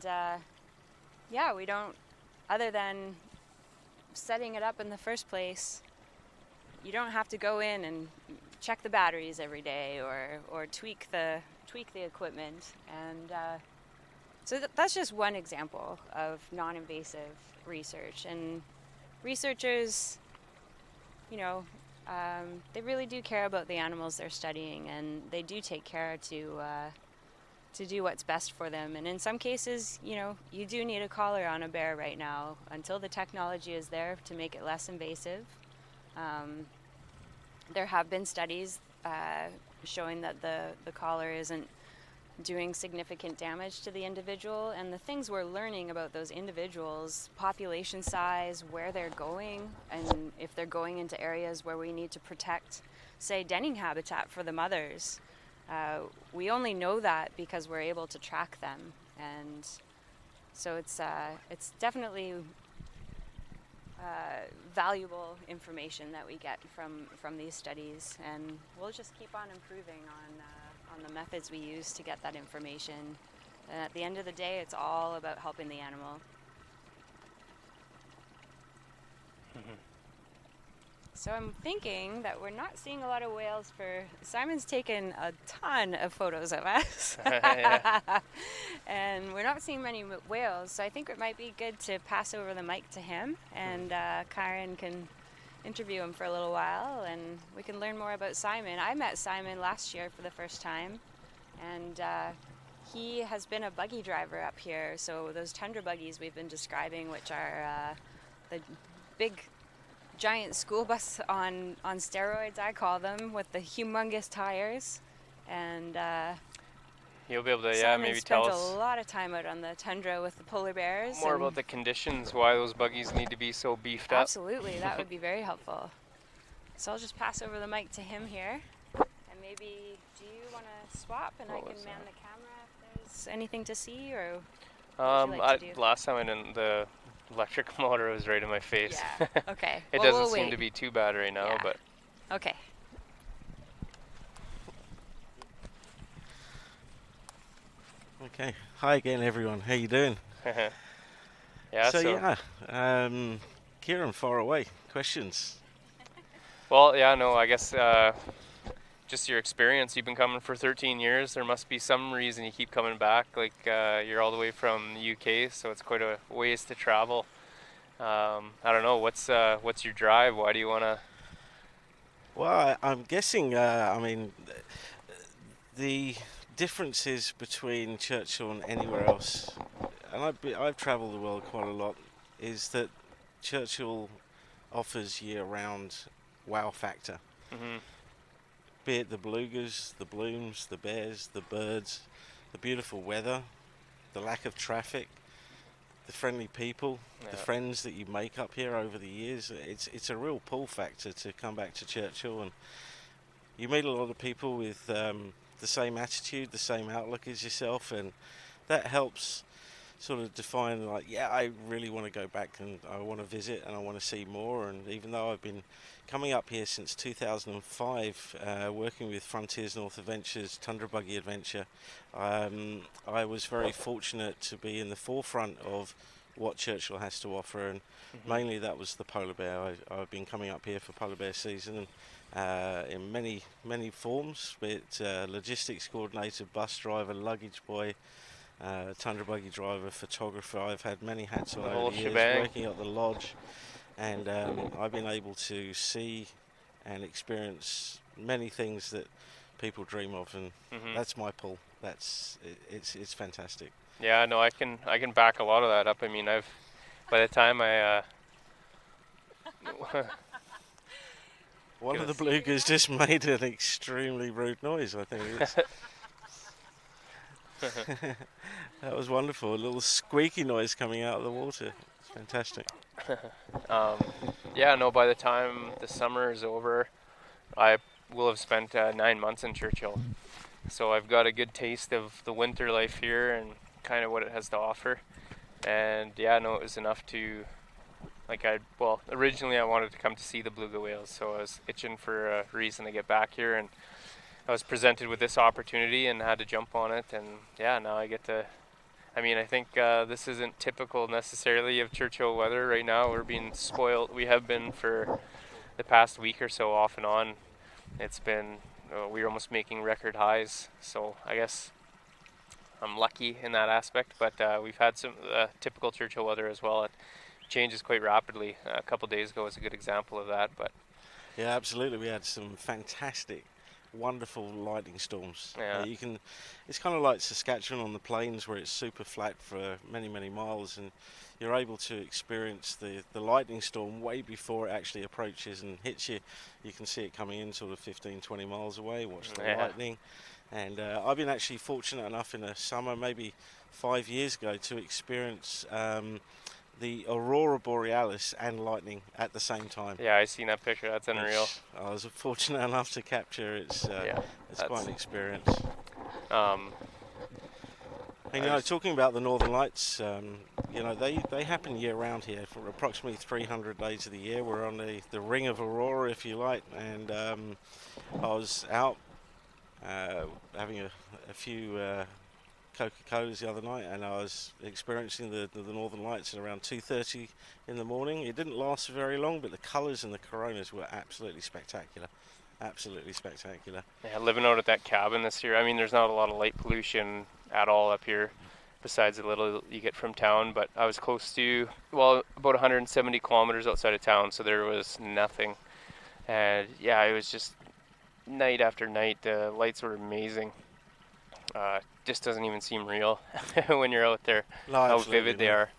And yeah, we don't, other than setting it up in the first place, you don't have to go in and check the batteries every day or tweak the equipment. And so that's just one example of non-invasive research. And researchers, you know, they really do care about the animals they're studying, and they do take care to do what's best for them. And in some cases, you know, you do need a collar on a bear right now until the technology is there to make it less invasive. There have been studies showing that the collar isn't doing significant damage to the individual, and the things we're learning about those individuals, population size, where they're going, and if they're going into areas where we need to protect, say, denning habitat for the mothers. We only know that because we're able to track them, and so it's definitely valuable information that we get from these studies, and we'll just keep on improving on the methods we use to get that information. And at the end of the day, it's all about helping the animal. Mm-hmm. So I'm thinking that we're not seeing a lot of whales Simon's taken a ton of photos of us. And we're not seeing many whales, so I think it might be good to pass over the mic to him, and Karen can interview him for a little while, and we can learn more about Simon. I met Simon last year for the first time, and he has been a buggy driver up here. So those tundra buggies we've been describing, which are the big giant school bus on steroids, I call them, with the humongous tires. And you'll be able to maybe tell us a lot of time out on the tundra with the polar bears. More about the conditions, why those buggies need to be so beefed up. Absolutely, that would be very helpful. So I'll just pass over the mic to him here. And maybe, do you want to swap and I can man the camera if there's anything to see, or what would you like to do? Last time the electric motor was right in my face. Yeah, okay. It doesn't seem to be too bad right now, but... Okay. Okay. Hi again, everyone. How you doing? Kieran, far away. Questions? Well, I guess just your experience. You've been coming for 13 years. There must be some reason you keep coming back. Like you're all the way from the UK, so it's quite a ways to travel. I don't know. What's your drive? Why do you want to? Well, I'm guessing. The differences between Churchill and anywhere else, and I've travelled the world quite a lot, is that Churchill offers year-round wow factor. Mm-hmm. Be it the belugas, the blooms, the bears, the birds, the beautiful weather, the lack of traffic, the friendly people, the friends that you make up here over the years. It's a real pull factor to come back to Churchill, and you meet a lot of people with the same attitude, the same outlook as yourself, and that helps sort of define, like, I really want to go back and I want to visit and I want to see more. And even though I've been coming up here since 2005, working with Frontiers North Adventures, Tundra Buggy Adventure, I was very fortunate to be in the forefront of what Churchill has to offer, and mainly that was the polar bear. I've been coming up here for polar bear season in many forms, be it logistics coordinator, bus driver, luggage boy, tundra buggy driver, photographer. I've had many hats on over the years, working at the lodge, and I've been able to see and experience many things that people dream of, and that's my pull. It's fantastic. Yeah, no, I can back a lot of that up. I mean, by the time I one of the belugas just made an extremely rude noise, I think. That was wonderful. A little squeaky noise coming out of the water. It's fantastic. By the time the summer is over, I will have spent 9 months in Churchill. So I've got a good taste of the winter life here and kind of what it has to offer. And it was enough to, originally I wanted to come to see the beluga whales, so I was itching for a reason to get back here, and I was presented with this opportunity and had to jump on it, and now I get to I mean, I think this isn't typical necessarily of Churchill weather right now. We're being spoiled. We have been for the past week or so, off and on. It's been, we're almost making record highs. So I guess I'm lucky in that aspect, but we've had some typical Churchill weather as well. It changes quite rapidly. A couple days ago was a good example of that, but Yeah, absolutely. We had some fantastic, wonderful lightning storms. yeah. It's kind of like Saskatchewan on the plains where it's super flat for many, many miles, and you're able to experience the lightning storm way before it actually approaches and hits you. You can see it coming in sort of 15, 20 miles away, watch the lightning. And I've been actually fortunate enough in the summer, maybe 5 years ago, to experience the aurora borealis and lightning at the same time. Yeah, I seen that picture. That's unreal. I was fortunate enough to capture. It's quite an experience. And you know, talking about the Northern Lights, you know, they happen year round here for approximately 300 days of the year. We're on the ring of aurora, if you like, and I was out having a few Coca-Colas the other night, and I was experiencing the Northern Lights at around 2:30 in the morning. It didn't last very long, but the colours and the coronas were absolutely spectacular. Absolutely spectacular. Yeah, living out at that cabin this year, I mean, there's not a lot of light pollution at all up here, besides the little you get from town, but I was close to, well, about 170 kilometers outside of town, so there was nothing. And yeah, it was just night after night. The lights were amazing. Just doesn't even seem real when you're out there, how vivid they are.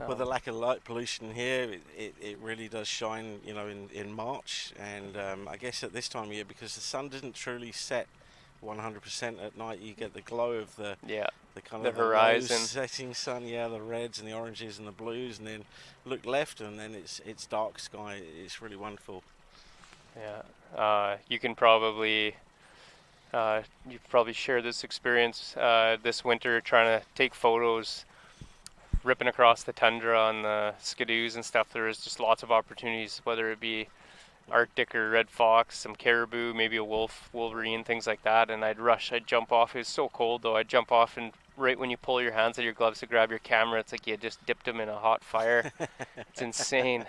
With the lack of light pollution here, it really does shine, you know, in March, and I guess at this time of year, because the sun doesn't truly set 100% at night, you get the glow of the kind of the horizon, setting sun, the reds and the oranges and the blues, and then look left, and then it's dark sky. It's really wonderful. Yeah, you can probably you've probably shared this experience this winter, trying to take photos ripping across the tundra on the skidoos and stuff. There is just lots of opportunities, whether it be Arctic or red fox, some caribou, maybe a wolf, wolverine, things like that. And I'd jump off. It was so cold though. I'd jump off, and right when you pull your hands out of your gloves to grab your camera, it's like you just dipped them in a hot fire. It's insane.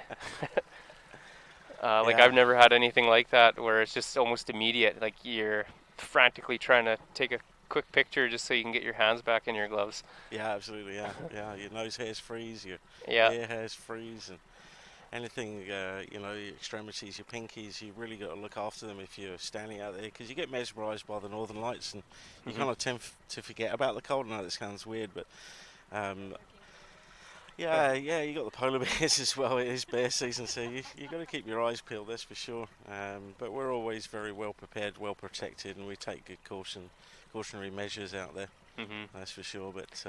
Like I've never had anything like that where it's just almost immediate. Like you're frantically trying to take a quick picture just so you can get your hands back in your gloves. Yeah, absolutely. Yeah. Your nose hairs freeze, your ear hairs freeze, and anything, you know, your extremities, your pinkies, you really got to look after them if you're standing out there, because you get mesmerised by the Northern Lights, and you kind of tend to forget about the cold. I know that sounds weird, but you got the polar bears as well. It is bear season, so you got to keep your eyes peeled, that's for sure. But we're always very well prepared, well protected, and we take good cautionary measures out there. That's for sure. But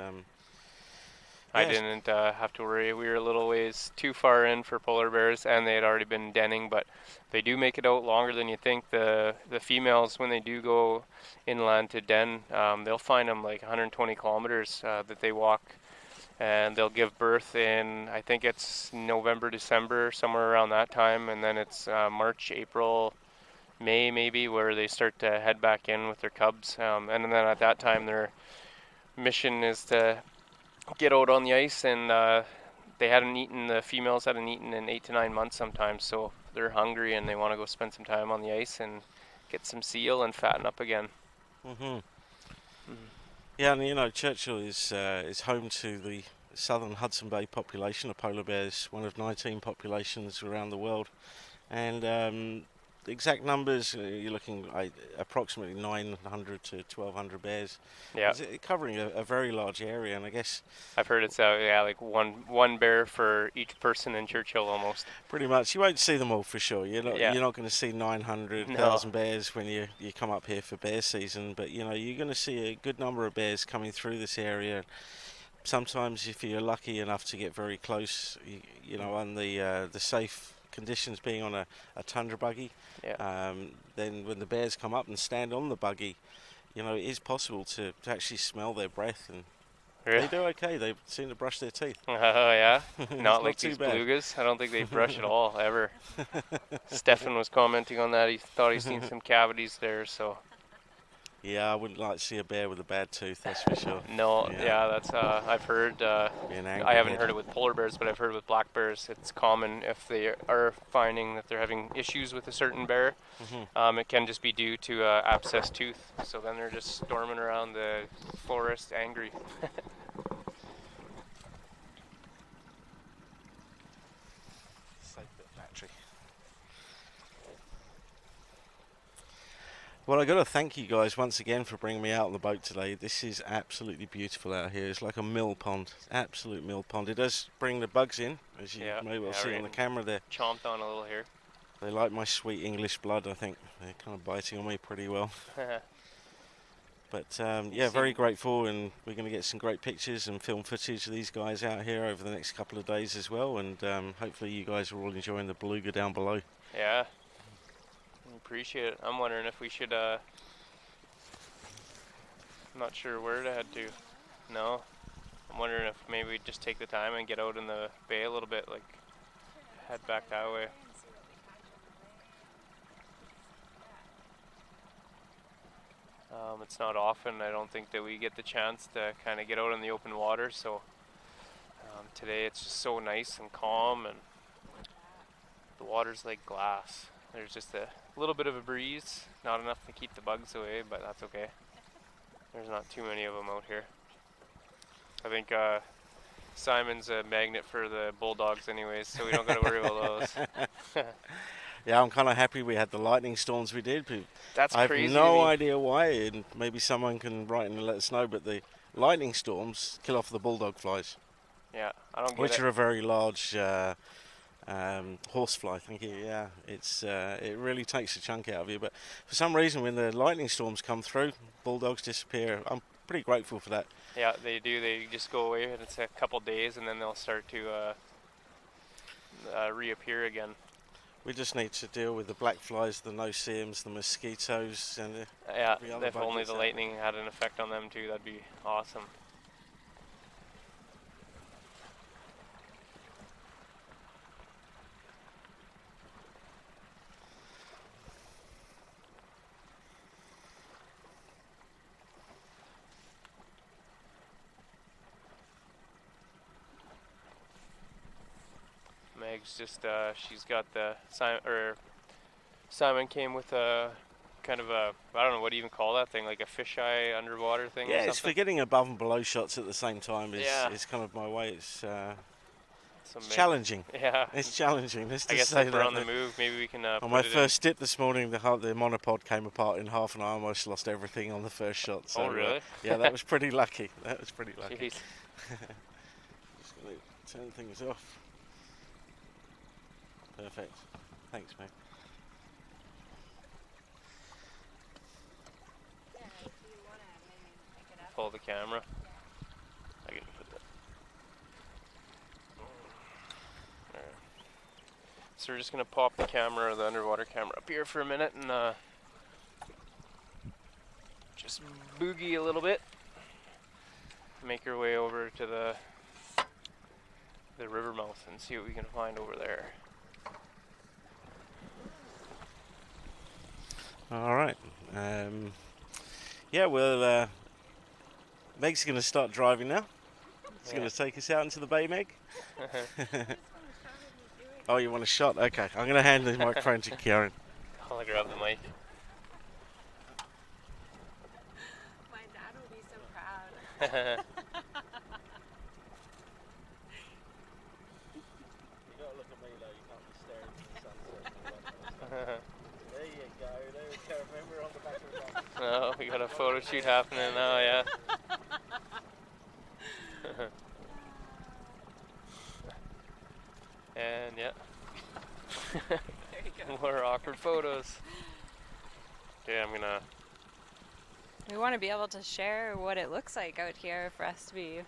I didn't have to worry. We were a little ways too far in for polar bears, and they had already been denning, but they do make it out longer than you think. The females, when they do go inland to den, they'll find them like 120 kilometers that they walk, and they'll give birth in, I think it's November, December, somewhere around that time, and then it's March, April, May maybe, where they start to head back in with their cubs, and then at that time their mission is to get out on the ice, and the females hadn't eaten in 8 to 9 months sometimes, so they're hungry and they want to go spend some time on the ice and get some seal and fatten up again. Yeah, and you know, Churchill is home to the southern Hudson Bay population of polar bears, one of 19 populations around the world, and the exact numbers, you're looking at approximately 900 to 1,200 bears. Yeah, covering a very large area, and I guess I've heard it's like one bear for each person in Churchill almost. Pretty much, you won't see them all for sure. You're not going to see 900,000 bears when you come up here for bear season, but you know you're going to see a good number of bears coming through this area. Sometimes, if you're lucky enough to get very close, you know, on the safe conditions being on a tundra buggy, then when the bears come up and stand on the buggy, you know, it is possible to actually smell their breath, and they do okay. They seem to brush their teeth. Oh yeah, not like too these bad. belugas. I don't think they brush at all ever. Stefan was commenting on that. He thought he's seen some cavities there. So Yeah, I wouldn't like to see a bear with a bad tooth, that's for sure. No, yeah, that's I've heard. Be an I angry haven't head. heard it with polar bears, but I've heard with black bears. It's common if they are finding that they're having issues with a certain bear. It can just be due to abscessed tooth. So then they're just storming around the forest angry. Safe bit of battery. Well, I got to thank you guys once again for bringing me out on the boat today. This is absolutely beautiful out here. It's like a mill pond, absolute mill pond. It does bring the bugs in, as you may well see on the camera there. Chomped on a little here. They like my sweet English blood, I think. They're kind of biting on me pretty well. But yeah, very grateful, and we're going to get some great pictures and film footage of these guys out here over the next couple of days as well, and hopefully you guys are all enjoying the beluga down below. Yeah, appreciate it. I'm wondering if we should, I'm not sure where to head to. No, I'm wondering if maybe we just take the time and get out in the bay a little bit, like head back that way. It's not often, I don't think, that we get the chance to kind of get out in the open water, so today it's just so nice and calm, and the water's like glass. There's just a little bit of a breeze, not enough to keep the bugs away, but that's okay. There's not too many of them out here. I think Simon's a magnet for the bulldogs anyways, so we don't got to worry about those. Yeah, I'm kind of happy we had the lightning storms we did. That's crazy. I have no idea why, and maybe someone can write in and let us know, but the lightning storms kill off the bulldog flies. Yeah, I don't get which it. are a very large horsefly, thank you. Yeah, it really takes a chunk out of you, but for some reason when the lightning storms come through, bulldogs disappear. I'm pretty grateful for that. Yeah, they do. They just go away, and it's a couple days, and then they'll start to reappear again. We just need to deal with the black flies, the no-see-ums, the mosquitoes, and yeah, if only the lightning had an effect on them too, that'd be awesome. Meg's just, she's got the, Simon came with a kind of a, I don't know what do you even call that thing, like a fisheye underwater thing or something? Yeah, it's for getting above and below shots at the same time is kind of my way. It's challenging. Yeah. It's challenging. I guess if we're on the move, maybe we can on my first dip this morning, the monopod came apart in half and I almost lost everything on the first shot. So, oh, really? Yeah, that was pretty lucky. That was pretty lucky. Jeez. Just going to turn things off. Perfect. Thanks, mate. Pull the camera. I can put that. Right. So we're just gonna pop the camera, the underwater camera, up here for a minute and just boogie a little bit. Make our way over to the river mouth and see what we can find over there. All right. Yeah, well, Meg's going to start driving now. She's going to take us out into the bay, Meg. Oh, you want a shot? Okay, I'm going to hand the microphone to Kieran. I'll grab the mic. My dad will be so proud. You got to look at me though, you can't be staring at the sunset. There you go, there we go. Remember on the back of the box. Oh, we got a photo shoot happening now, yeah. And yeah. There you go. More awkward photos. Okay, I'm gonna. We want to be able to share what it looks like out here for us to be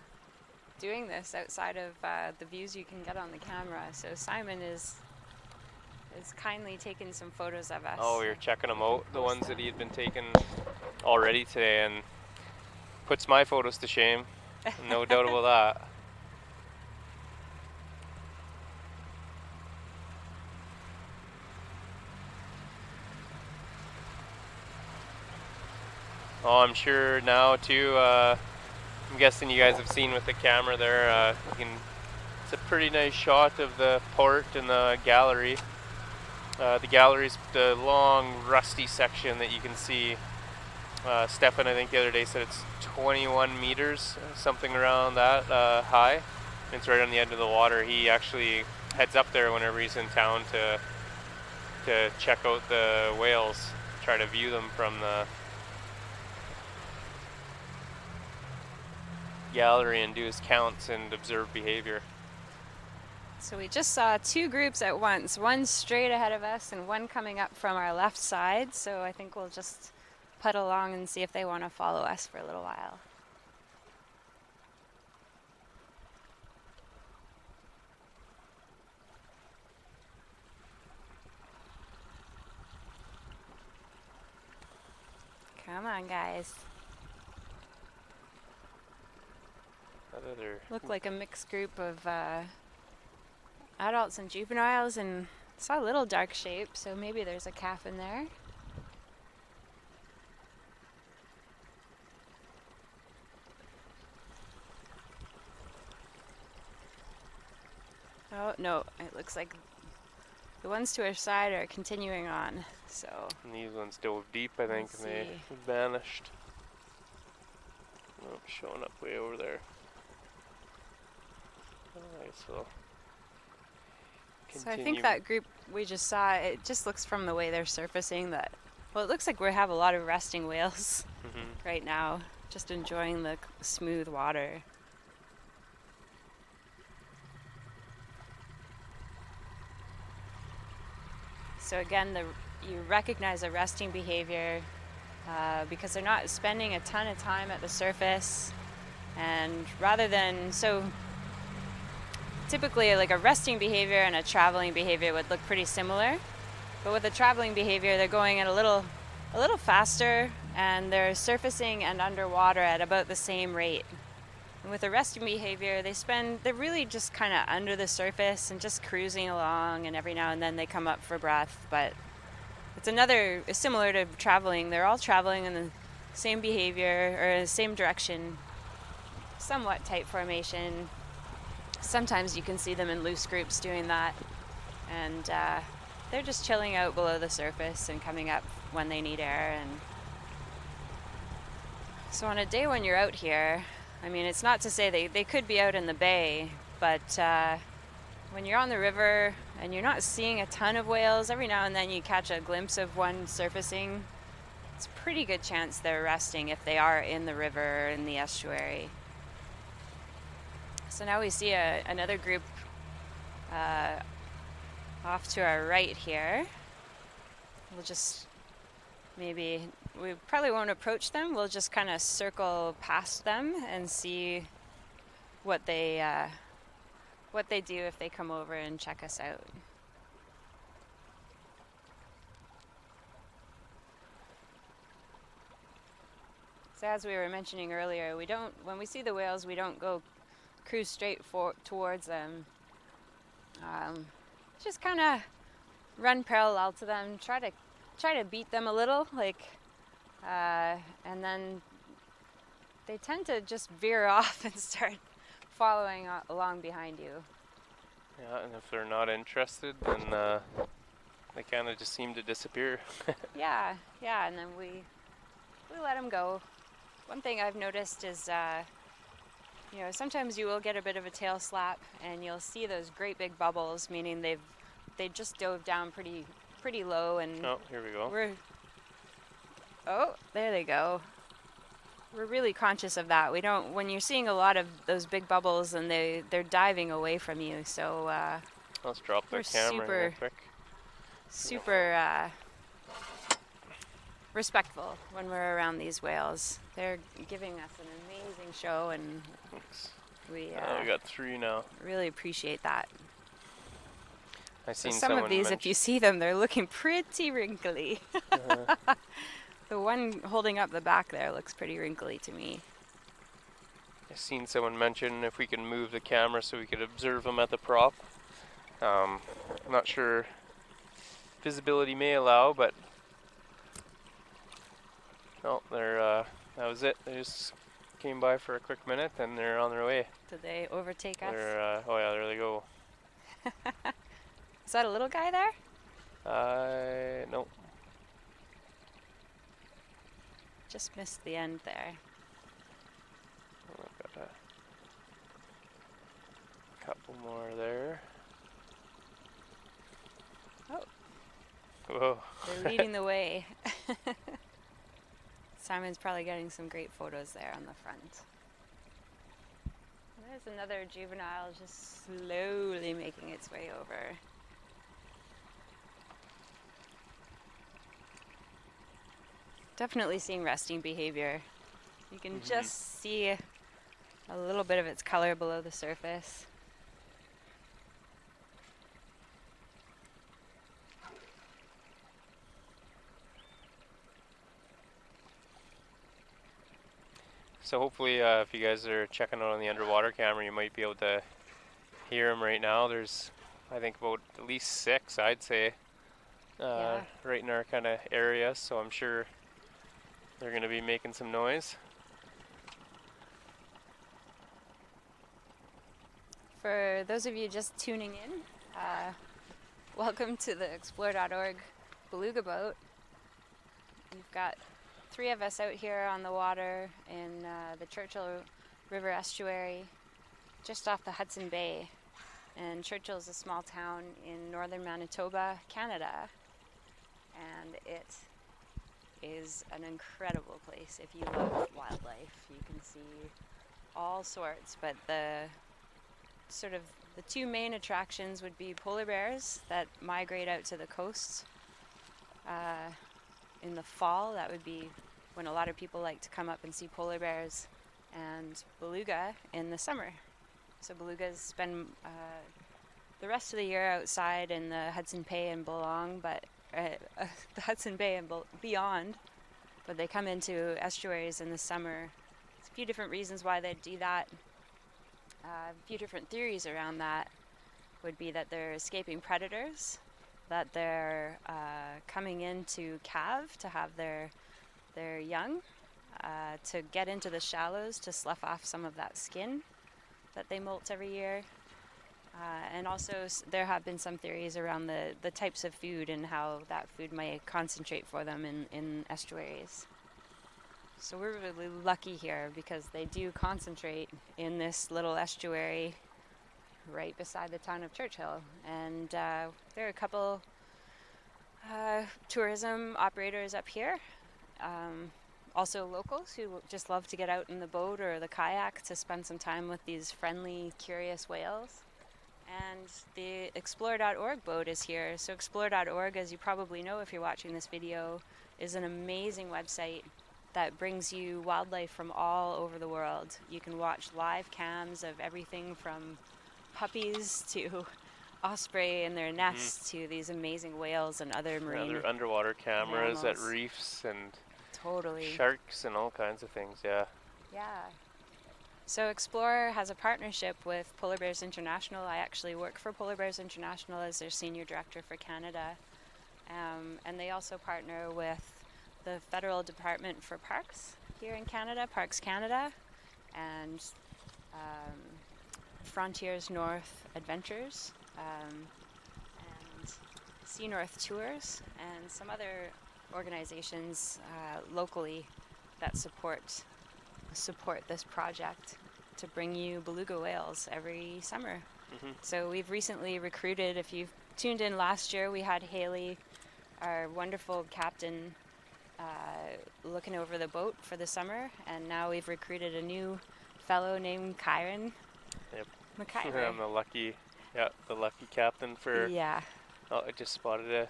doing this outside of the views you can get on the camera. So Simon is kindly taking some photos of us. Oh, we were checking them out, the ones that he had been taking already today, and puts my photos to shame. No doubt about that. Oh, I'm sure now too. I'm guessing you guys have seen with the camera there. It's a pretty nice shot of the port and the gallery. The gallery's the long, rusty section that you can see. Stefan, I think the other day, said it's 21 meters, something around that high. It's right on the edge of the water. He actually heads up there whenever he's in town to check out the whales, try to view them from the gallery and do his counts and observe behavior. So we just saw two groups at once, one straight ahead of us and one coming up from our left side. So I think we'll just putt along and see if they want to follow us for a little while. Come on, guys. Look like a mixed group of adults and juveniles, and saw a little dark shape, so maybe there's a calf in there. Oh, no, it looks like the ones to our side are continuing on, so... And these ones dove deep, I think, and they vanished. Oh, showing up way over there. Alright, so... So I think that group we just saw, it just looks from the way they're surfacing that... Well, it looks like we have a lot of resting whales right now, just enjoying the smooth water. So again, you recognize the resting behavior because they're not spending a ton of time at the surface, and rather than, so typically like a resting behavior and a traveling behavior would look pretty similar, but with the traveling behavior they're going at a little faster, and they're surfacing and underwater at about the same rate. And with the resting behavior, they're really just kind of under the surface and just cruising along, and every now and then they come up for breath. But it's similar to traveling. They're all traveling in the same behavior or the same direction, somewhat tight formation. Sometimes you can see them in loose groups doing that, and they're just chilling out below the surface and coming up when they need air. And so on a day when you're out here, I mean, it's not to say they could be out in the bay, but when you're on the river and you're not seeing a ton of whales, every now and then you catch a glimpse of one surfacing. It's a pretty good chance they're resting if they are in the river, in the estuary. So now we see another group off to our right here. We'll just we probably won't approach them. We'll just kind of circle past them and see what they do if they come over and check us out. So as we were mentioning earlier, when we see the whales, we don't go cruise straight towards them. Just kind of run parallel to them, try to beat them a little, and then they tend to just veer off and start following along behind you. Yeah, and if they're not interested, then they kind of just seem to disappear. yeah, and then we let them go. One thing I've noticed is, sometimes you will get a bit of a tail slap, and you'll see those great big bubbles, meaning they just dove down pretty low, and oh, here we go. Oh, there they go. We're really conscious of that. When you're seeing a lot of those big bubbles, and they're diving away from you, so let's drop the camera real quick. Super respectful when we're around these whales. They're giving us an amazing show, and we got 3 now. Really appreciate that. I seen some of these, if you see them, they're looking pretty wrinkly. The one holding up the back there looks pretty wrinkly to me. I seen someone mention if we can move the camera so we could observe them at the prop. I'm not sure visibility may allow, but no, they're that was it. They just came by for a quick minute and they're on their way. Did they overtake us? They're, oh yeah, there they go. Is that a little guy there? No. Just missed the end there. Oh, got a couple more there. Oh. Whoa. They're leading the way. Simon's probably getting some great photos there on the front. There's another juvenile just slowly making its way over. Definitely seeing resting behavior. You can just see a little bit of its color below the surface. So hopefully if you guys are checking out on the underwater camera, you might be able to hear them right now. There's, I think, about at least 6, I'd say, right in our kind of area. So I'm sure they're going to be making some noise. For those of you just tuning in, welcome to the Explore.org Beluga boat. We've got 3 of us out here on the water in the Churchill River estuary, just off the Hudson Bay. And Churchill is a small town in northern Manitoba, Canada. And it is an incredible place if you love wildlife. You can see all sorts, but the 2 main attractions would be polar bears that migrate out to the coast in the fall. That would be when a lot of people like to come up and see polar bears, and beluga in the summer. So belugas spend the rest of the year outside in the Hudson Bay and the Hudson Bay and beyond, but they come into estuaries in the summer. There's a few different reasons why they do that. A few different theories around that would be that they're escaping predators, that they're coming into calve to have their young, to get into the shallows to slough off some of that skin that they molt every year. And also there have been some theories around the types of food and how that food might concentrate for them in estuaries. So we're really lucky here because they do concentrate in this little estuary right beside the town of Churchill. And there are a couple tourism operators up here, also locals who just love to get out in the boat or the kayak to spend some time with these friendly, curious whales. And the Explore.org boat is here. So Explore.org, as you probably know if you're watching this video, is an amazing website that brings you wildlife from all over the world. You can watch live cams of everything from puppies to osprey in their nests to these amazing whales and other marine Other underwater cameras at mammals. reefs and Totally. sharks and all kinds of things, yeah. Yeah. So Explore has a partnership with Polar Bears International. I actually work for Polar Bears International as their senior director for Canada. And they also partner with the Federal Department for Parks here in Canada, Parks Canada, and Frontiers North Adventures, and Sea North Tours, and some other organizations locally that support this project to bring you beluga whales every summer. So we've recently recruited, if you've tuned in last year, we had Hayley, our wonderful captain, looking over the boat for the summer, and now we've recruited a new fellow named Kyron. Yep. McKyron. I'm the lucky captain for. Yeah. Oh, I just spotted a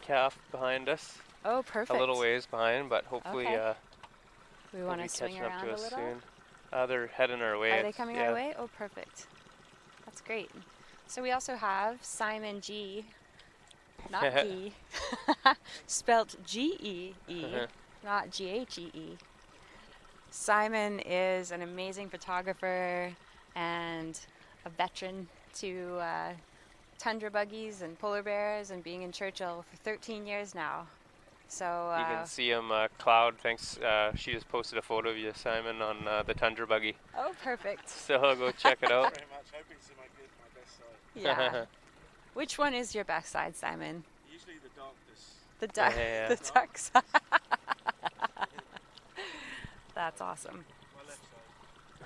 calf behind us. Oh, perfect. A little ways behind, but hopefully Okay. We they'll want be to swing catching up around to a us little. soon. They're heading our way. Are they coming our way? Oh, perfect. That's great. So we also have Simon G. Not G. Spelt G-E-E, not G-H-E-E. Simon is an amazing photographer and a veteran to tundra buggies and polar bears and being in Churchill for 13 years now. So You can see him, Cloud. Thanks. She just posted a photo of you, Simon, on the Tundra buggy. oh, perfect. So go check it out. Very much hoping to see my best side. Yeah. Which one is your best side, Simon? Usually the darkness. The duck. Yeah. The duck side. That's awesome. My left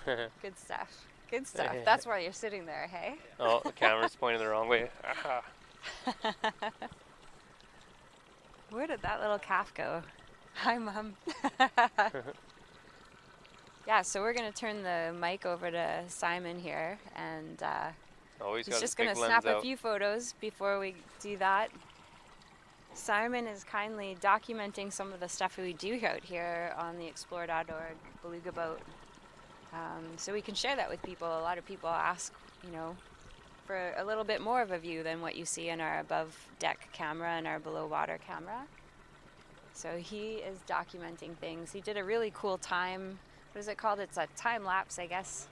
side. Good stuff. Good stuff. That's why you're sitting there, hey? Oh, the camera's pointing the wrong way. Where did that little calf go? Hi, Mom. Yeah, so we're going to turn the mic over to Simon here, and Always he's got just his going big to lens snap a out. few photos before we do that. Simon is kindly documenting some of the stuff we do out here on the explore.org beluga boat. So we can share that with people. A lot of people ask, you know, for a little bit more of a view than what you see in our above deck camera and our below water camera. So he is documenting things. He did a really cool time, what is it called? It's a time lapse, I guess,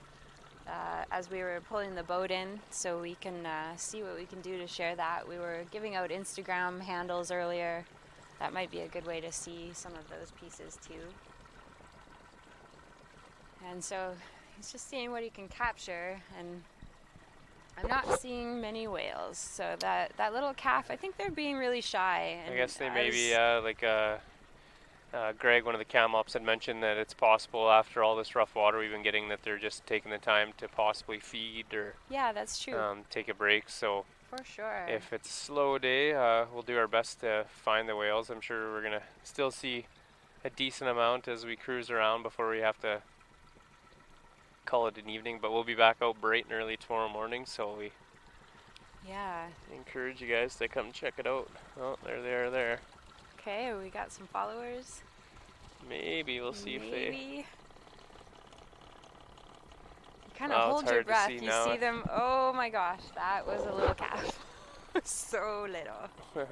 as we were pulling the boat in, so we can see what we can do to share that. We were giving out Instagram handles earlier. That might be a good way to see some of those pieces too. And so he's just seeing what he can capture, and I'm not seeing many whales. So that little calf, I think they're being really shy. And I guess they may be Greg, one of the cam ops, had mentioned that it's possible after all this rough water we've been getting that they're just taking the time to possibly feed or yeah, that's true. take a break. So For sure. if it's a slow day, we'll do our best to find the whales. I'm sure we're going to still see a decent amount as we cruise around before we have to call it an evening, but we'll be back out bright and early tomorrow morning, so we Yeah. encourage you guys to come check it out. Oh, there they are there. Okay, we got some followers. Maybe we'll see if they... Maybe. You kind of Oh, it's hold your hard to breath. see You now. see them. Oh my gosh, that was a little calf. So little.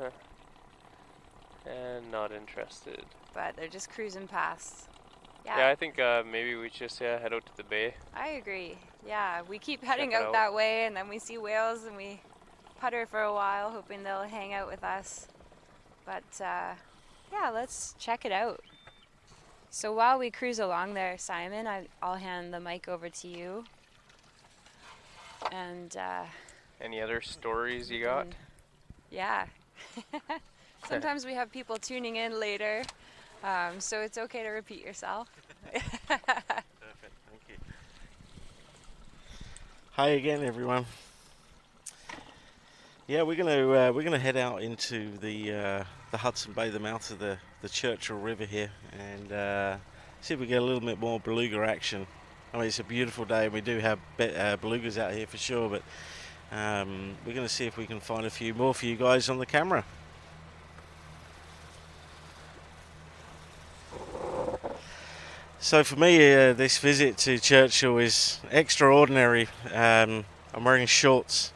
And not interested. But they're just cruising past. Yeah, I think maybe we just head out to the bay. I agree. Yeah, we keep heading it out out. that way, and then we see whales, and we putter for a while, hoping they'll hang out with us. But yeah, let's check it out. So while we cruise along there, Simon, I'll hand the mic over to you. And Any other stories you got? yeah. Sometimes we have people tuning in later, so it's okay to repeat yourself. Perfect, thank you. Hi again, everyone. Yeah, we're gonna head out into the Hudson Bay, the mouth of the Churchill River here, and see if we get a little bit more beluga action. I mean, it's a beautiful day, and we do have belugas out here for sure, but we're going to see if we can find a few more for you guys on the camera. So for me, this visit to Churchill is extraordinary. I'm wearing shorts.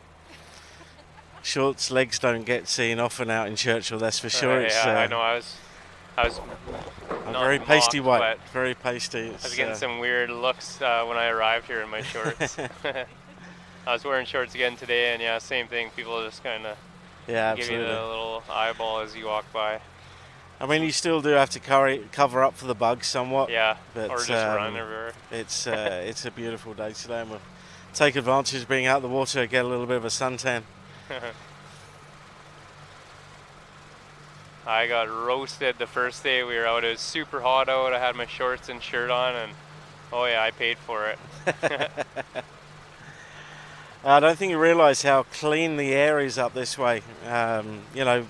Shorts, legs don't get seen often out in Churchill, that's for sure. Yeah, I know. I was I'm not very pasty mocked, white, but very pasty. I was getting some weird looks when I arrived here in my shorts. I was wearing shorts again today, and yeah, same thing. People just kind of yeah, give you absolutely. the little eyeball as you walk by. I mean, you still do have to cover up for the bugs somewhat. Yeah, but, or just run everywhere. It's a beautiful day today, and we'll take advantage of being out of the water, get a little bit of a suntan. I got roasted the first day we were out. It was super hot out. I had my shorts and shirt on, and oh yeah, I paid for it. I don't think you realise how clean the air is up this way. You know,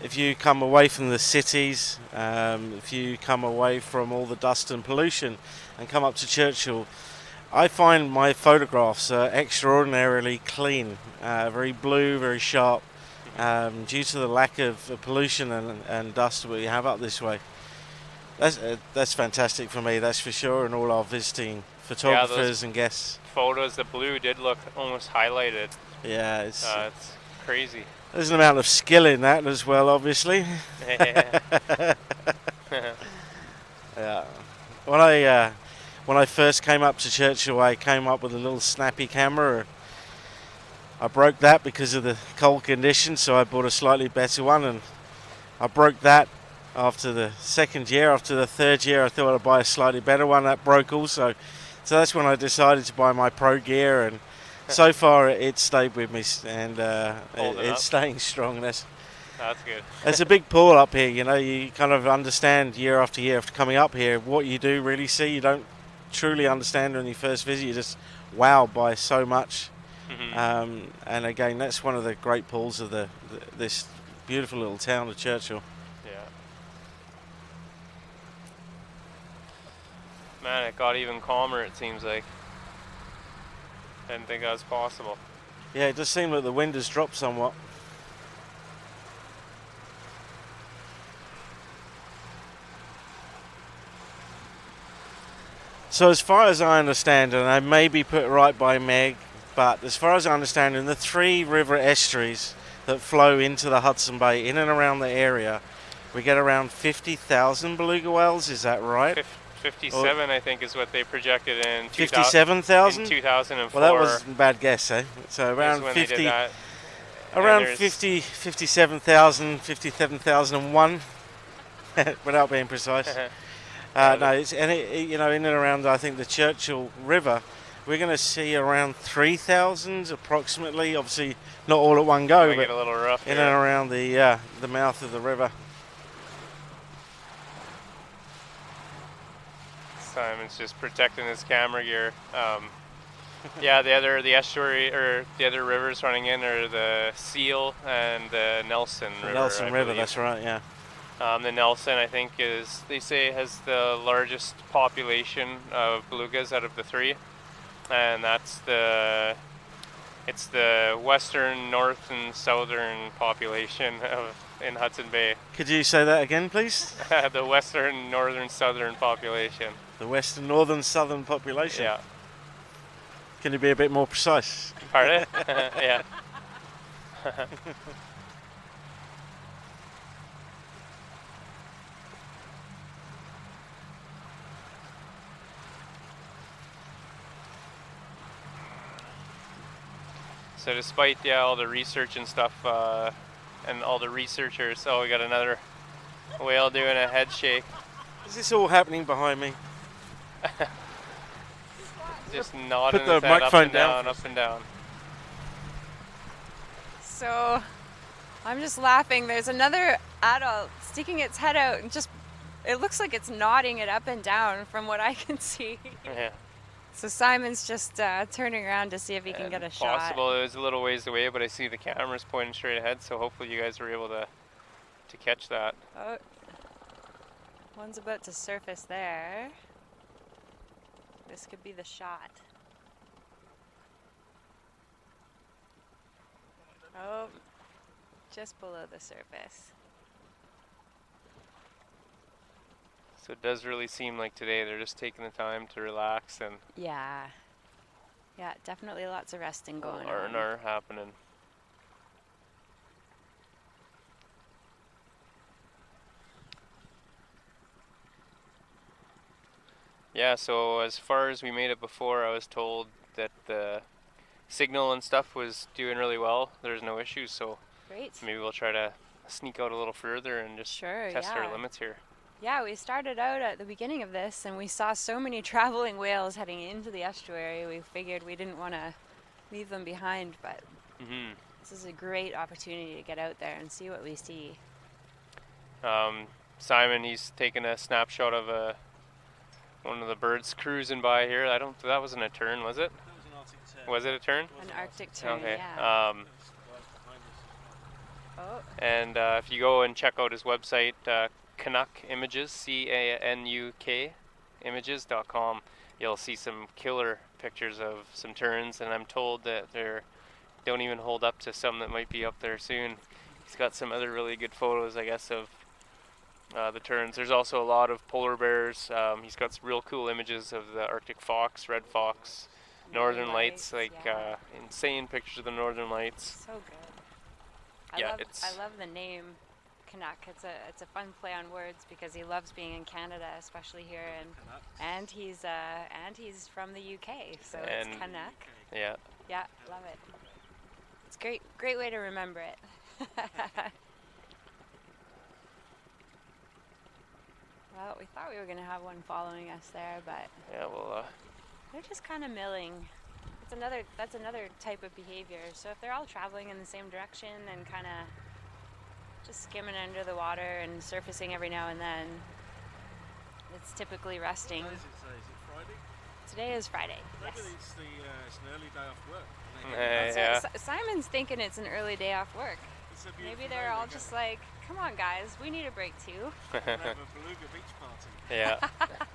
if you come away from the cities, if you come away from all the dust and pollution and come up to Churchill, I find my photographs are extraordinarily clean, very blue, very sharp, due to the lack of pollution and dust we have up this way. That's fantastic for me, that's for sure, and all our visiting photographers and guests. Photos, the blue did look almost highlighted. Yeah, it's crazy. There's an amount of skill in that as well, obviously. Yeah. When I first came up to Churchill, I came up with a little snappy camera. I broke that because of the cold conditions, so I bought a slightly better one, and I broke that after the second year. After the third year, I thought I'd buy a slightly better one. That broke also. So that's when I decided to buy my pro gear, and so far it stayed with me, and it's staying strong. That's good. It's a big pool up here, you know. You kind of understand year after year after coming up here what you do really see. You don't truly understand when you first visit. You're just wowed by so much. And again, that's one of the great pools of this beautiful little town of Churchill. Yeah. Man, it got even calmer, it seems like. Didn't think that was possible. Yeah, it does seem like the wind has dropped somewhat. So as far as I understand, and I may be put right by Meg, but as far as I understand, in the 3 river estuaries that flow into the Hudson Bay, in and around the area, we get around 50,000 beluga whales, is that right? 57, I think, is what they projected in 57,000? In 2004. Well, that was a bad guess, eh? So around 50, around 50, 57,000, 57,001, without being precise. No, it's, and you know, in and around, I think, the Churchill River, we're going to see around 3,000 approximately. Obviously, not all at one go, but get a little rough in here. and around the mouth of the river. Simon's just protecting his camera gear. Yeah, the other rivers running in are the Seal and the Nelson River. Nelson River, that's right, yeah. The Nelson, I think, they say has the largest population of belugas out of the 3, and it's the western, north, and southern population in Hudson Bay. Could you say that again, please? The western, northern, southern population. The western, northern, southern population? Yeah. Can you be a bit more precise? Pardon? Yeah. So despite all the research and stuff, and all the researchers, we got another whale doing a head shake. Is this all happening behind me? Just nodding Put the his head microphone up and down. So I'm just laughing. There's another adult sticking its head out and it looks like it's nodding it up and down from what I can see. Yeah. So Simon's just turning around to see if he can get a shot. Possible. It was a little ways away, but I see the cameras pointing straight ahead, so hopefully you guys were able to catch that. Oh, one's about to surface there. This could be the shot. Oh, just below the surface. So it does really seem like today they're just taking the time to relax and Yeah, definitely lots of resting going on. R&R happening. Yeah, so as far as we made it before, I was told that the signal and stuff was doing really well. There's no issues, so Great. maybe we'll try to sneak out a little further and just test our limits here. Yeah, we started out at the beginning of this and we saw so many traveling whales heading into the estuary. We figured we didn't want to leave them behind, but this is a great opportunity to get out there and see what we see. Simon, he's taking a snapshot of one of the birds cruising by here. That wasn't a tern, was it? That was an Arctic tern. Was it a tern? An Arctic tern, okay. yeah. And if you go and check out his website, Canuck Images, CANUK images.com, you'll see some killer pictures of some terns, and I'm told that they don't even hold up to some that might be up there soon. He's got some other really good photos, I guess, of the terns. There's also a lot of polar bears. He's got some real cool images of the Arctic fox, red fox, northern lights, insane pictures of the northern lights. So good. I love the name Canuck. It's a fun play on words because he loves being in Canada, especially here, and he's from the UK, so it's Canuck. Yeah. Yeah, love it. It's great way to remember it. Well, we thought we were gonna have one following us there, but Yeah, well, they're just kind of milling. That's another type of behavior. So if they're all traveling in the same direction and kind of just skimming under the water and surfacing every now and then, it's typically resting. What day is it today? Is it Friday? Today is Friday. Maybe Yes. it's an early day off work. yeah. Simon's thinking it's an early day off work. It's a beautiful Maybe day, they're all we're just like, come on guys, we need a break too. gonna have a Beluga beach party. Yeah.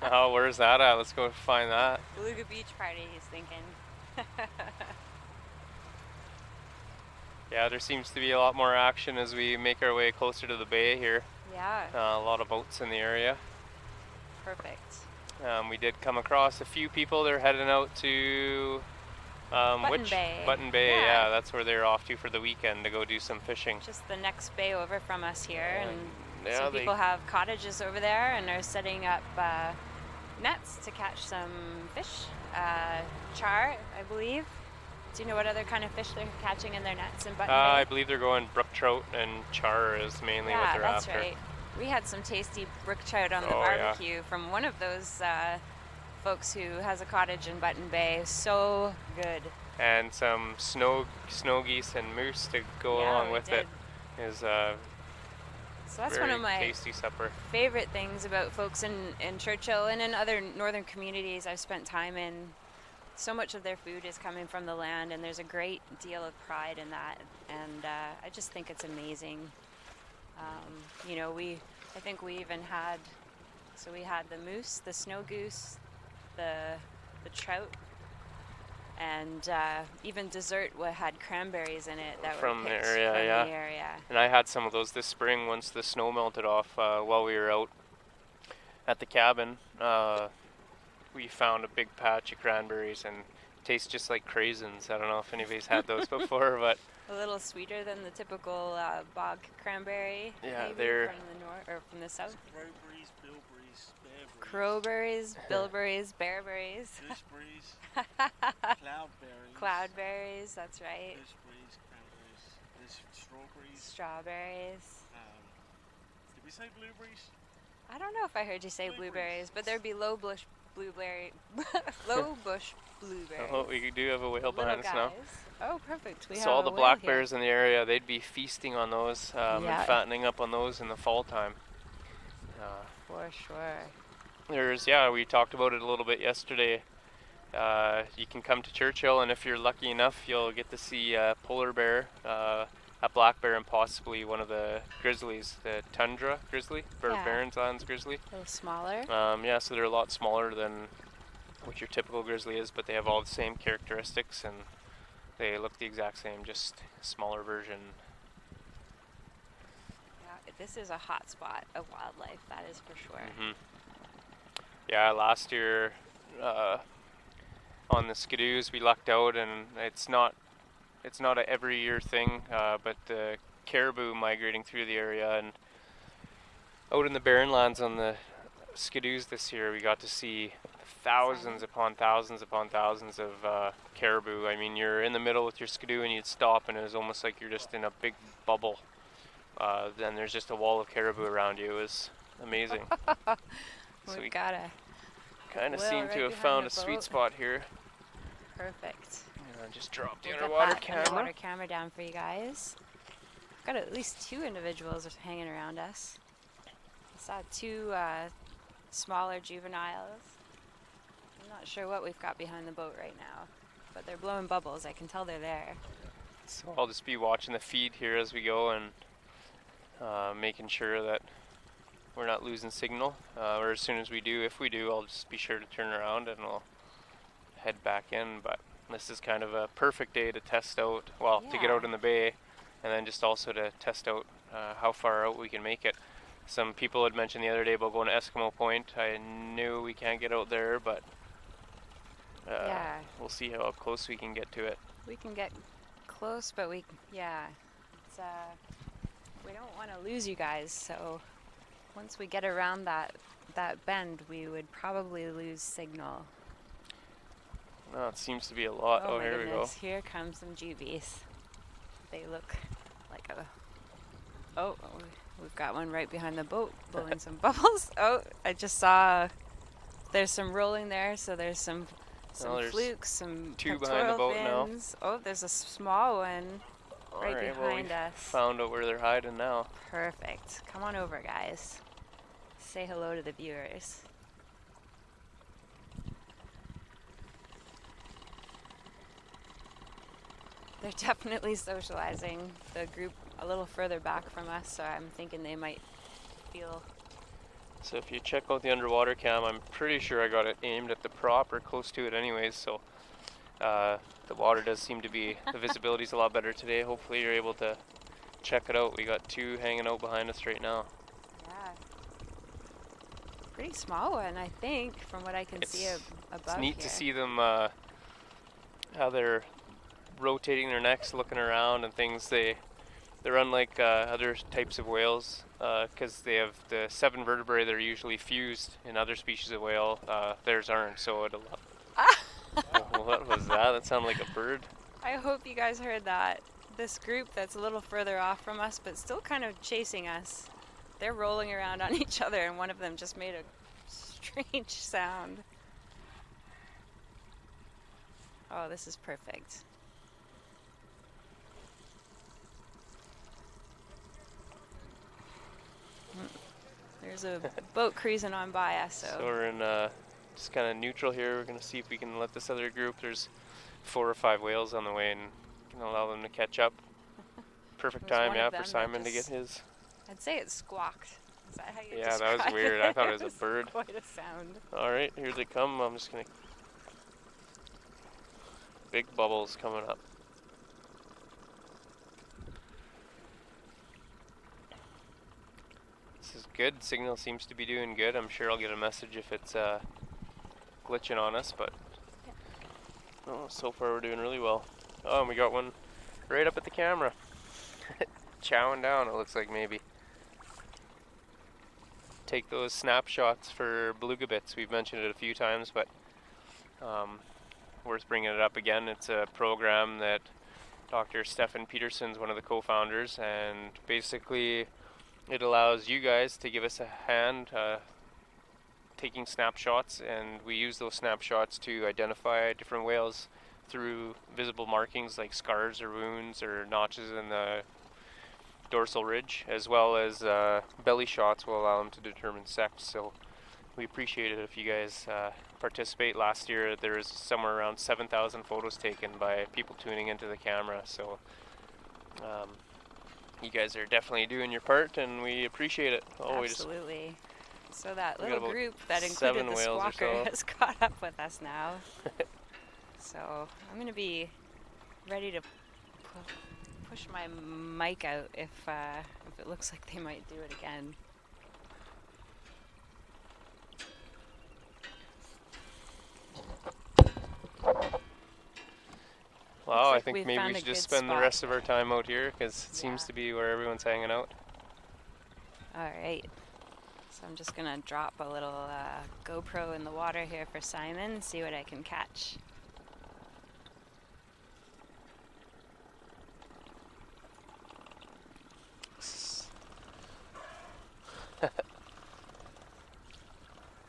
Oh, where's that at? Let's go find that. Beluga Beach party, he's thinking. Yeah, there seems to be a lot more action as we make our way closer to the bay here. Yeah, A lot of boats in the area. perfect. We did come across a few people. They're heading out to Button Bay. Button Bay. Yeah. Yeah, that's where they're off to for the weekend to go do some fishing. Just the next bay over from us here, and Yeah, some people have cottages over there and are setting up nets to catch some fish. Char, I believe. Do you know what other kind of fish they're catching in their nets in Button Bay? I believe they're going brook trout and char is mainly what they're that's after. right. We had some tasty brook trout on the Oh, yeah. barbecue from one of those folks who has a cottage in Button Bay. So good. And some snow geese and moose to go Yeah, along we with did. it is So that's very one of my tasty supper. favorite things about folks in Churchill and in other northern communities I've spent time in. So much of their food is coming from the land, and there's a great deal of pride in that. And I just think it's amazing. You know, I think we even had, so we had the moose, the snow goose, the trout, and even dessert had cranberries in it that From were the picked area, from yeah. the area. And I had some of those this spring once the snow melted off while we were out at the cabin. We found a big patch of cranberries and tastes just like craisins. I don't know if anybody's had those before, but A little sweeter than the typical bog cranberry. Yeah, maybe they're- from the north or from the south. Crowberries, bilberries, bearberries, Crowberries, bilberries, bearberries, gooseberries, cloudberries, cloudberries. That's right. gooseberries, cranberries, there's strawberries. Strawberries. Did we say blueberries? I don't know if I heard you say Blueberries. blueberries, but there'd be low bush blueberry, low bush blueberries. oh, we do have a whale Little behind us now. guys. Oh, perfect. We So have all a the whale black here. bears in the area, they'd be feasting on those and Yeah. fattening up on those in the fall time. For sure. We talked about it a little bit yesterday. You can come to Churchill, and if you're lucky enough, you'll get to see a polar bear, a black bear, and possibly one of the grizzlies, the tundra grizzly, Yeah. Barrens Islands grizzly. A little smaller. So they're a lot smaller than what your typical grizzly is, but they have all the same characteristics, and they look the exact same, just a smaller version. Yeah, this is a hot spot of wildlife, that is for sure. hmm Yeah, last year on the skidoos we lucked out, and it's not a every year thing, but the caribou migrating through the area, and out in the barren lands on the skidoos this year we got to see thousands upon thousands upon thousands of caribou. I mean, you're in the middle with your skidoo and you'd stop and it was almost like you're just in a big bubble. Then there's just a wall of caribou around you. It was amazing. So We've we got a kind of Well, seem right to have behind found the a sweet boat. spot here. perfect. Just drop the We'll get underwater that camera. underwater camera down for you guys. Got at least 2 individuals hanging around us. I saw 2 smaller juveniles. I'm not sure what we've got behind the boat right now, but they're blowing bubbles. I can tell they're there. So I'll just be watching the feed here as we go and making sure that we're not losing signal. Or as soon as we do, if we do, I'll just be sure to turn around and we'll head back in. But this is kind of a perfect day to test out, to get Yeah. out in the bay, and then just also to test out how far out we can make it. Some people had mentioned the other day about going to Eskimo Point. I knew we can't get out there, but Yeah. we'll see how close we can get to it. We can get close, but it's, we don't want to lose you guys. So once we get around that bend, we would probably lose signal. Oh, it seems to be a lot. Oh, Oh, my here goodness! Here come some juvies. They look like a. Oh, we've got one right behind the boat blowing some bubbles. Oh, I just saw there's some rolling there, so there's some there's flukes, some two behind the pectoral boat now. fins. Oh, there's a small one right Alright, behind well, we us. found out where they're hiding now. Perfect. Come on over, guys. Say hello to the viewers. They're definitely socializing. The group a little further back from us, so I'm thinking they might feel. So if you check out the underwater cam, I'm pretty sure I got it aimed at the prop or close to it anyways, so the water does seem to be, the visibility's a lot better today. Hopefully you're able to check it out. We got two hanging out behind us right now. Yeah. Pretty small one, I think, from what I can see above. It's neat here. to see them, how they're rotating their necks, looking around and things. They're unlike other types of whales because they have the 7 vertebrae that are usually fused in other species of whale. Theirs aren't, so it'll. What was that? That sounded like a bird. I hope you guys heard that. This group that's a little further off from us, but still kind of chasing us. They're rolling around on each other, and one of them just made a strange sound. Oh, this is perfect. There's a boat cruising on by us, so we're in just kind of neutral here. We're going to see if we can let this other group, there's 4 or 5 whales on the way, and can allow them to catch up. Perfect time, yeah, for Simon to get his. I'd say it squawked. Is that how you Yeah, describe that was weird. I thought it was a bird. Quite a sound. Alright, here they come. I'm just going to. Big bubbles coming up. This is good. Signal seems to be doing good. I'm sure I'll get a message if it's glitching on us, but oh, so far we're doing really well. Oh, and we got one right up at the camera. Chowing down, it looks like maybe. Take those snapshots for beluga bits. We've mentioned it a few times, but worth bringing it up again. It's a program that Dr. Stefan Peterson's one of the co-founders, and basically it allows you guys to give us a hand taking snapshots, and we use those snapshots to identify different whales through visible markings like scars or wounds or notches in the dorsal ridge, as well as belly shots will allow them to determine sex. So we appreciate it if you guys participate. Last year there was somewhere around 7,000 photos taken by people tuning into the camera, so you guys are definitely doing your part, and we appreciate it. Oh, absolutely. So that little group that included the squawker has caught up with us now. So I'm going to be ready to push my mic out if it looks like they might do it again. Wow, I think maybe we should just spend the rest of our time out here, because it seems to be where everyone's hanging out. Alright, so I'm just going to drop a little GoPro in the water here for Simon and see what I can catch.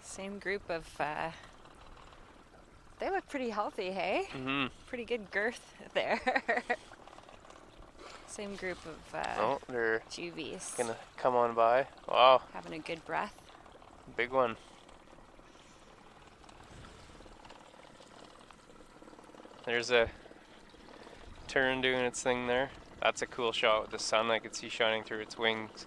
Same group of, they look pretty healthy, hey? Mm-hmm. Pretty good girth there. Same group of oh, they're juvies. Gonna come on by. Wow. Having a good breath. Big one. There's a tern doing its thing there. That's a cool shot with the sun. I could see shining through its wings.